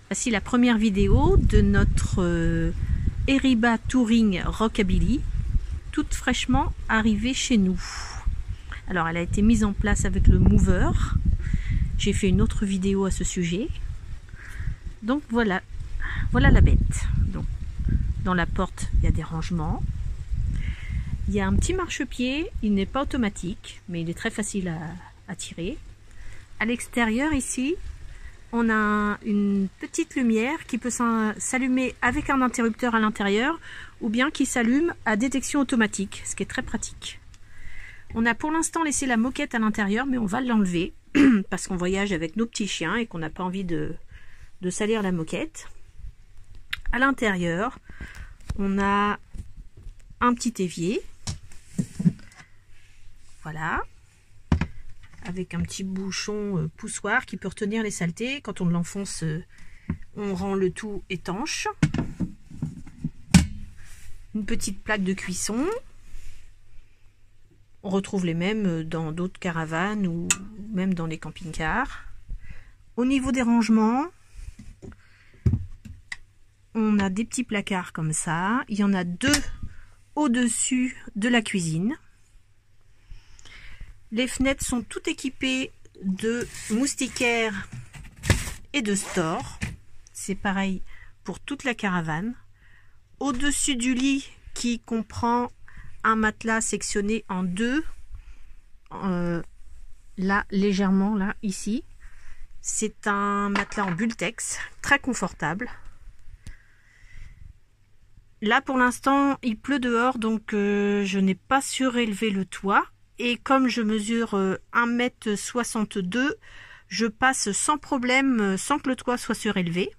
Voici la première vidéo de notre Eriba Touring Rockabilly, toute fraîchement arrivée chez nous. Alors elle a été mise en place avec le mover. J'ai fait une autre vidéo à ce sujet. Donc voilà la bête. Donc, dans la porte, il y a des rangements. Il y a un petit marchepied, il n'est pas automatique, mais il est très facile à tirer. À l'extérieur ici, on a une petite lumière qui peut s'allumer avec un interrupteur à l'intérieur ou bien qui s'allume à détection automatique, ce qui est très pratique. On a pour l'instant laissé la moquette à l'intérieur, mais on va l'enlever parce qu'on voyage avec nos petits chiens et qu'on n'a pas envie de salir la moquette. À l'intérieur, on a un petit évier. Voilà. Avec un petit bouchon poussoir qui peut retenir les saletés. Quand on l'enfonce, on rend le tout étanche. Une petite plaque de cuisson. On retrouve les mêmes dans d'autres caravanes ou même dans les camping-cars. Au niveau des rangements, on a des petits placards comme ça. Il y en a deux au-dessus de la cuisine. Les fenêtres sont toutes équipées de moustiquaires et de stores. C'est pareil pour toute la caravane. Au-dessus du lit qui comprend un matelas sectionné en deux, là légèrement, là ici. C'est un matelas en Bultex, très confortable. Là pour l'instant il pleut dehors, donc je n'ai pas surélevé le toit. Et comme je mesure 1,62 m, je passe sans problème, sans que le toit soit surélevé.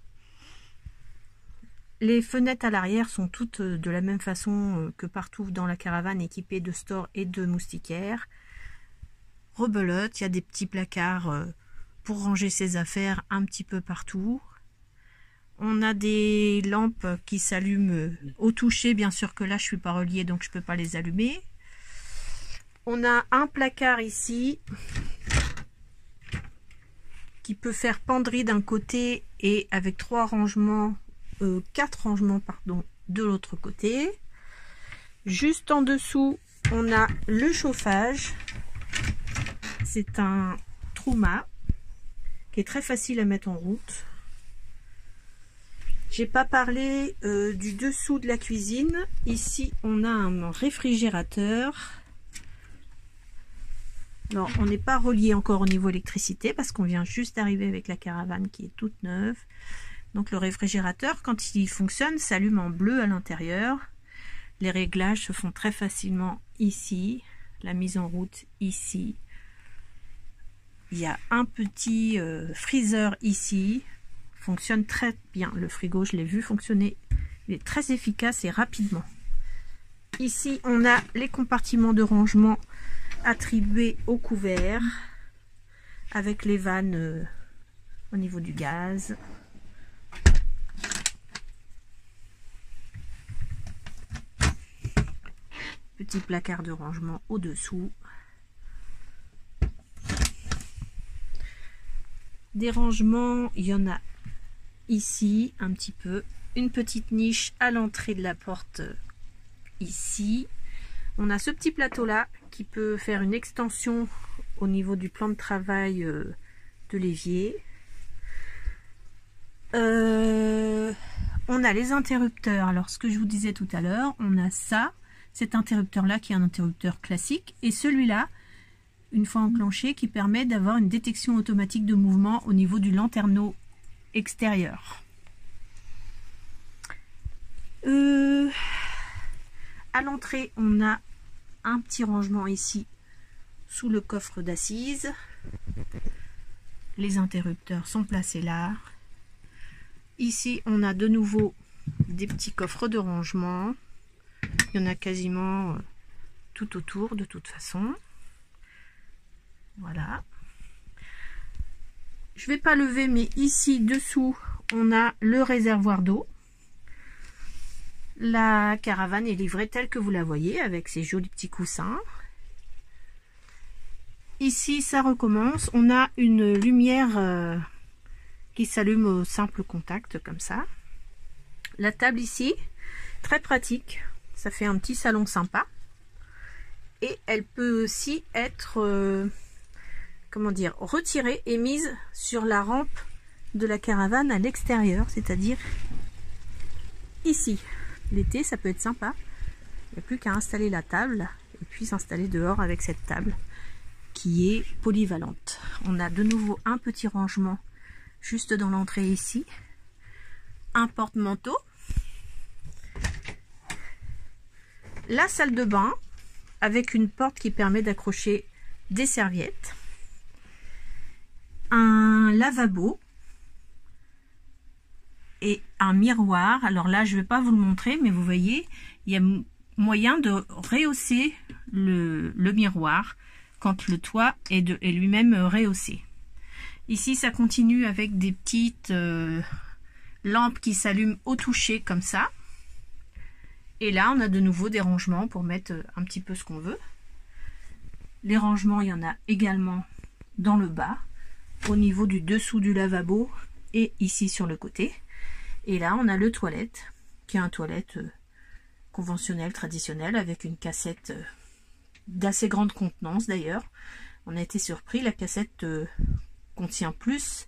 Les fenêtres à l'arrière sont toutes de la même façon que partout dans la caravane, équipées de stores et de moustiquaires. Rebelote, il y a des petits placards pour ranger ses affaires un petit peu partout. On a des lampes qui s'allument au toucher, bien sûr que là je suis pas reliée donc je peux pas les allumer. On a un placard ici qui peut faire penderie d'un côté et avec 4 rangements pardon, de l'autre côté. Juste en dessous, on a le chauffage. C'est un Truma qui est très facile à mettre en route. J'ai pas parlé du dessous de la cuisine. Ici, on a un réfrigérateur. Alors, on n'est pas relié encore au niveau électricité parce qu'on vient juste d'arriver avec la caravane qui est toute neuve. Donc le réfrigérateur, quand il fonctionne, s'allume en bleu à l'intérieur. Les réglages se font très facilement ici. La mise en route ici. Il y a un petit freezer ici. Fonctionne très bien. Le frigo, je l'ai vu fonctionner. Il est très efficace et rapidement. Ici, on a les compartiments de rangement attribués au couvert avec les vannes au niveau du gaz. Petit placard de rangement au-dessous. Des rangements, il y en a ici un petit peu. Une petite niche à l'entrée de la porte ici. On a ce petit plateau là qui peut faire une extension au niveau du plan de travail de l'évier. On a les interrupteurs. Alors ce que je vous disais tout à l'heure, on a ça, cet interrupteur là qui est un interrupteur classique et celui-là, une fois enclenché, qui permet d'avoir une détection automatique de mouvement au niveau du lanterneau extérieur. À l'entrée, on a un petit rangement ici sous le coffre d'assises. Les interrupteurs sont placés là. Ici, on a de nouveau des petits coffres de rangement. Il y en a quasiment tout autour de toute façon. Voilà. Je vais pas lever, mais ici dessous, on a le réservoir d'eau. La caravane est livrée telle que vous la voyez avec ses jolis petits coussins. Ici, ça recommence. On a une lumière qui s'allume au simple contact comme ça. La table ici, très pratique, ça fait un petit salon sympa. Et elle peut aussi être, comment dire, retirée et mise sur la rampe de la caravane à l'extérieur, c'est-à-dire ici. L'été, ça peut être sympa. Il n'y a plus qu'à installer la table et puis s'installer dehors avec cette table qui est polyvalente. On a de nouveau un petit rangement juste dans l'entrée ici. Un porte-manteau. La salle de bain avec une porte qui permet d'accrocher des serviettes. Un lavabo. Et un miroir. Alors là, je ne vais pas vous le montrer, mais vous voyez, il y a moyen de rehausser le miroir quand le toit est lui-même rehaussé. Ici, ça continue avec des petites lampes qui s'allument au toucher comme ça. Et là, on a de nouveau des rangements pour mettre un petit peu ce qu'on veut. Les rangements, il y en a également dans le bas, au niveau du dessous du lavabo et ici sur le côté. Et là, on a le toilette, qui est un toilette conventionnel, traditionnel, avec une cassette d'assez grande contenance d'ailleurs. On a été surpris, la cassette contient plus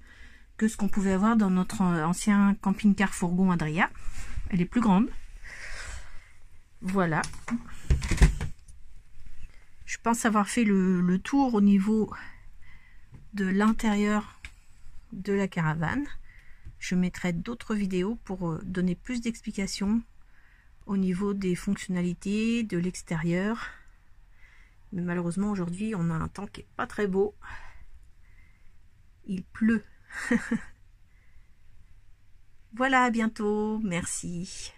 que ce qu'on pouvait avoir dans notre ancien camping-car fourgon Adria. Elle est plus grande. Voilà. Je pense avoir fait le tour au niveau de l'intérieur de la caravane. Je mettrai d'autres vidéos pour donner plus d'explications au niveau des fonctionnalités, de l'extérieur. Mais malheureusement aujourd'hui on a un temps qui n'est pas très beau. Il pleut. Voilà, à bientôt. Merci.